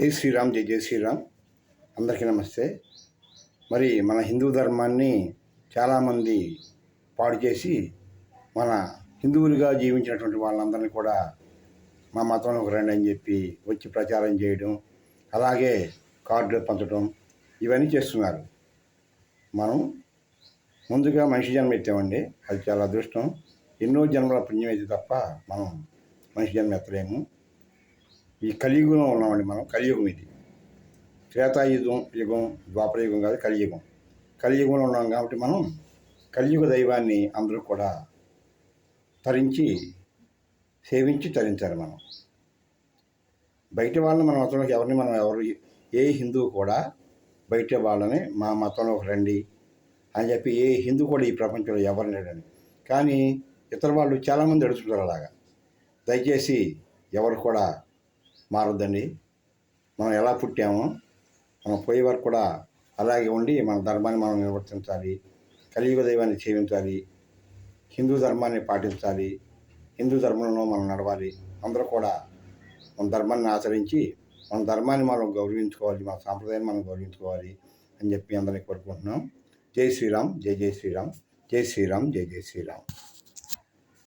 జై శ్రీరామ్, జై జై శ్రీరామ్. అందరికీ నమస్తే. మరి మన హిందూ ధర్మాన్ని చాలామంది పాడు చేసి మన హిందువులుగా జీవించినటువంటి వాళ్ళందరినీ కూడా మా మతంలోకి రండి అని చెప్పి వచ్చి ప్రచారం చేయడం, అలాగే కార్డులు పంచడం, ఇవన్నీ చేస్తున్నారు. మనం ముందుగా మనిషి జన్మ ఎత్తామండి, అది చాలా అదృష్టం. ఎన్నో జన్మల పుణ్యం అయితే తప్ప మనం మనిషి జన్మ ఎత్తలేము. ఈ కలియుగంలో ఉన్నామండి మనం. కలియుగం ఇది. యుగం ద్వాపర యుగం కాదు, కలియుగం. కలియుగంలో ఉన్నాం కాబట్టి మనం కలియుగ దైవాన్ని అందరూ కూడా తరించి సేవించి తరించాలి. మనం బయట వాళ్ళని మన మతంలోకి ఎవరు ఏ హిందువు కూడా బయట వాళ్ళని మా మతంలోకి రండి అని చెప్పి ఏ హిందూ కూడా ఈ ప్రపంచంలో ఎవరు లేడని. కానీ ఇతర వాళ్ళు చాలామంది అడుగుతుంటారు అలాగా. దయచేసి ఎవరు కూడా మారొద్దండి. మనం ఎలా పుట్టామో మనం పోయే వరకు కూడా అలాగే ఉండి మన ధర్మాన్ని మనం నిర్వర్తించాలి. కలియుగ దైవాన్ని సేవించాలి. హిందూ ధర్మాన్ని పాటించాలి. హిందూ ధర్మంలో మనం నడవాలి. అందరూ కూడా మన ధర్మాన్ని ఆచరించి మన ధర్మాన్ని మనం గౌరవించుకోవాలి. మన సాంప్రదాయాన్ని మనం గౌరవించుకోవాలి అని చెప్పి అందరినీ కోరుకుంటున్నాం. జై శ్రీరామ్, జై జై శ్రీరామ్. జై శ్రీరామ్, జై జై శ్రీరామ్.